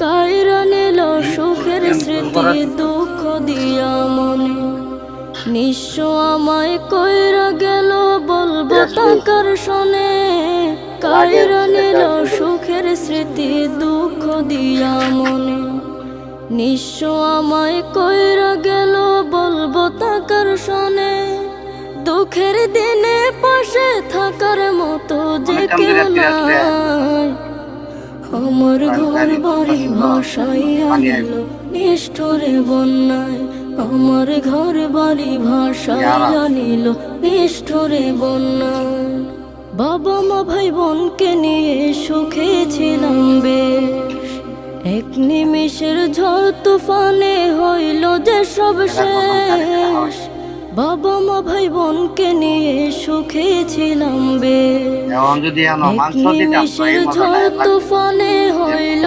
কায়রা নিল সুখের স্মৃতি দুঃখ দিয়া মনে, নিঃস্ব আমায় কইরা গেল বলবো টাকার শোনে। কায়রা নিল সুখের স্মৃতি দুঃখ দিয়া মনে, নিঃস্ব আমায় কইরা গেল বলবো টাকার শোনে। দুঃখের দিনে পাশে থাকার মতো যে কেউ নাই, আমার ঘর বাড়ি ভাসাইয়া নিল নিষ্ঠুরে বন্যায়। আমার ঘর বাড়ি ভাসাইয়া নিল নিষ্ঠুরে বন্যায়। বাবা মা ভাই বোনকে নিয়ে সুখে ছিলাম বেশ, এক নিমিষের ঝড় তুফানে হইল যে সব শেষ। বাবা মা ভাই বোনকে নিয়ে সুখে ছিলাম বেশ, এক নিমিষের ঝড় তুফানে হইল